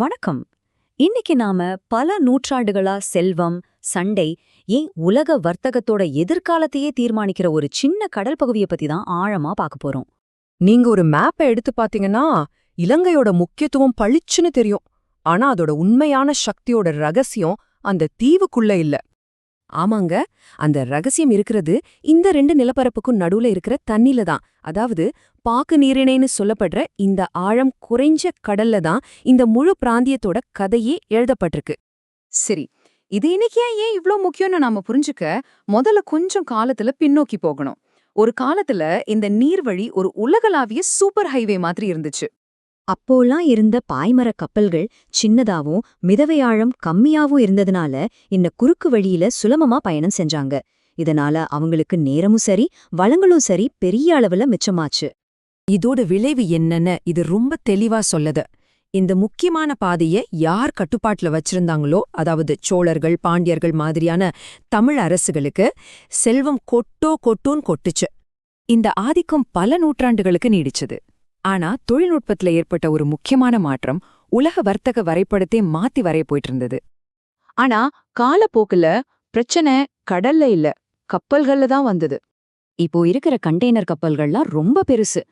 வணக்கம். இன்னைக்கு நாம பல நூற்றாண்டுகளா செல்வம், சண்டை, ஏன் உலக வர்த்தகத்தோட எதிர்காலத்தையே தீர்மானிக்கிற ஒரு சின்ன கடல் பகுதியை பத்தி தான் ஆழமா பார்க்க போறோம். நீங்க ஒரு மேப்பை எடுத்து பாத்தீங்கன்னா இலங்கையோட முக்கியத்துவம் பளிச்சுன்னு தெரியும். ஆனா அதோட உண்மையான சக்தியோட ரகசியம் அந்த தீவுக்குள்ள இல்ல. ஆமாங்க, அந்த ரகசியம் இருக்கிறது இந்த ரெண்டு நிலப்பரப்புக்கும் நடுவுல இருக்கிற தண்ணில தான். அதாவது பாக்கு நீரிணைன்னு சொல்லப்படுற இந்த ஆழம் குறைஞ்ச கடல்ல தான் இந்த முழு பிராந்தியத்தோட கதையே எழுதப்பட்டிருக்கு. சரி, இது இன்னைக்கு ஏன் இவ்ளோ முக்கியம்னு நாம புரிஞ்சுக்க முதல்ல கொஞ்சம் காலத்துல பின்னோக்கி போகணும். ஒரு காலத்துல இந்த நீர்வழி ஒரு உலகளாவிய சூப்பர் ஹைவே மாதிரி இருந்துச்சு. அப்போலாம் இருந்த பாய்மரக் கப்பல்கள் சின்னதாவும் மிதவை ஆழம் கம்மியாவும் இருந்ததுனால இந்த குறுக்கு வழியில சுலபமா பயணம் செஞ்சாங்க. இதனால அவங்களுக்கு நேரமும் சரி வளங்களும் சரி பெரிய அளவுல மிச்சமாச்சு. இதோட விளைவு என்னன்னு இது ரொம்ப தெளிவா சொல்லுது. இந்த முக்கியமான பாதையை யார் கட்டுப்பாட்டுல வச்சிருந்தாங்களோ, அதாவது சோழர்கள், பாண்டியர்கள் மாதிரியான தமிழ் அரசுகளுக்கு செல்வம் கொட்டோன்னு கொட்டுச்சு. இந்த ஆதிக்கம் பல நூற்றாண்டுகளுக்கு நீடிச்சது. ஆனா தொழில்நுட்பத்துல ஏற்பட்ட ஒரு முக்கியமான மாற்றம் உலக வர்த்தக வரைபடத்தை மாத்தி வரைய போயிட்டு இருந்தது. ஆனா காலப்போக்குல பிரச்சனை கடல்ல இல்ல, கப்பல்கள்ல தான் வந்தது. இப்போ இருக்கிற கண்டெய்னர் கப்பல்கள்லாம் ரொம்ப பெருசு.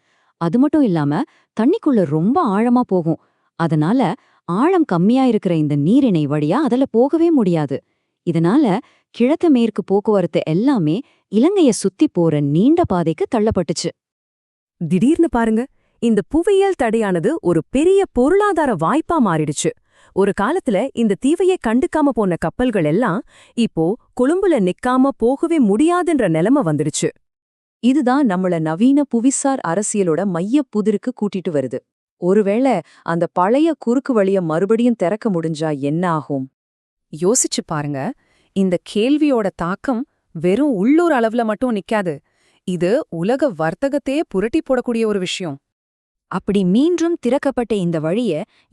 அது மட்டும் இல்லாம தண்ணிக்குள்ள ரொம்ப ஆழமா போகும். அதனால ஆழம் கம்மியா இருக்கிற இந்த நீரிணை வழியா அதுல போகவே முடியாது. இதனால கிழக்கு மேற்கு போக்குவரத்து எல்லாமே இலங்கைய சுத்தி போற நீண்ட பாதைக்கு தள்ளப்பட்டுச்சு. திடீர்னு பாருங்க, இந்த புவியியல் தடையானது ஒரு பெரிய பொருளாதார வாய்ப்பா மாறிடுச்சு. ஒரு காலத்துல இந்த தீவையை கண்டுக்காம போன கப்பல்கள் எல்லாம் இப்போ கொழும்புல நிக்காம போகவே முடியாதுன்ற நிலைமை வந்துடுச்சு. இதுதான் நம்மள நவீன புவிசார் அரசியலோட மைய புதிருக்கு கூட்டிட்டு வருது. ஒருவேளை அந்த பழைய குறுக்கு வழிய மறுபடியும் திறக்க முடிஞ்சா என்ன ஆகும்? யோசிச்சு பாருங்க, இந்த கேள்வியோட தாக்கம் வெறும் உள்ளூர் அளவுல மட்டும் நிக்காது. இது உலக வர்த்தகத்தையே புரட்டி போடக்கூடிய ஒரு விஷயம். அப்படி மீண்டும் திறக்கப்பட்ட இந்த வழிய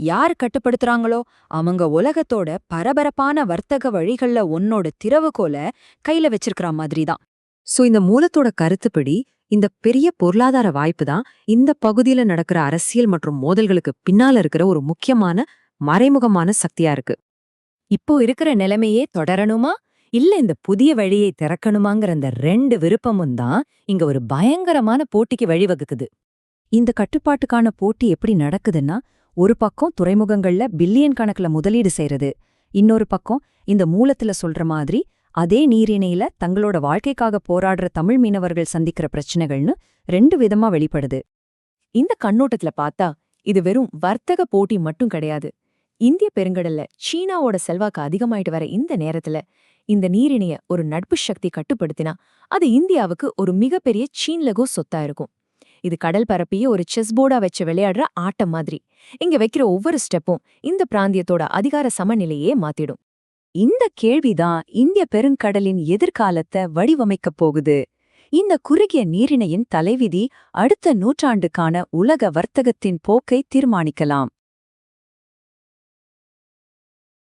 யார் கட்டுப்படுத்துறாங்களோ அவங்க உலகத்தோட பரபரப்பான வர்த்தக வழிகள்ல ஒன்னோட திறவுகோல கையில வச்சிருக்கிற மாதிரி தான். சோ இந்த மூலத்தோட கருத்துப்படி இந்த பெரிய பொருளாதார வாய்ப்பு தான் இந்த பகுதியில நடக்கிற அரசியல் மற்றும் மோதல்களுக்கு பின்னால இருக்கிற ஒரு முக்கியமான மறைமுகமான சக்தியா இருக்கு. இப்போ இருக்கிற நிலைமையே தொடரணுமா இல்ல இந்த புதிய வழியை திறக்கணுமாங்கிற அந்த ரெண்டு விருப்பமும் தான் இங்க ஒரு பயங்கரமான போட்டிக்கு வழிவகுக்குது. இந்த கட்டுப்பாட்டுக்கான போட்டி எப்படி நடக்குதுன்னா, ஒரு பக்கம் துறைமுகங்கள்ல பில்லியன் கணக்குல முதலீடு செய்யறது, இன்னொரு பக்கம் இந்த மூலத்துல சொல்ற மாதிரி அதே நீரிணையில தங்களோட வாழ்க்கைக்காக போராடுற தமிழ் மீனவர்கள் சந்திக்கிற பிரச்சனைகள்னு ரெண்டு விதமா வெளிப்படுது. இந்த கண்ணோட்டத்துல பார்த்தா இது வெறும் வர்த்தக போட்டி மட்டும் கிடையாது. இந்திய பெருங்கடல்ல சீனாவோட செல்வாக்கு அதிகமாயிட்டு வர இந்த நேரத்துல இந்த நீரிணைய ஒரு நட்பு சக்தி கட்டுப்படுத்தினா அது இந்தியாவுக்கு ஒரு மிகப்பெரிய சீன்லகோ சொத்தா இருக்கும். இது கடல் பரப்பிய ஒரு செஸ் போர்டா வச்சு விளையாடுற ஆட்டம் மாதிரி. இங்க வைக்கிற ஒவ்வொரு ஸ்டெப்பும் இந்த பிராந்தியத்தோட அதிகார சமநிலையே மாத்திடும். இந்த கேள்விதான் இந்திய பெருங்கடலின் எதிர்காலத்தை வடிவமைக்கப் போகுது. இந்த குறுகிய நீரிணையின் தலைவிதி அடுத்த நூற்றாண்டுக்கான உலக வர்த்தகத்தின் போக்கை தீர்மானிக்கலாம்.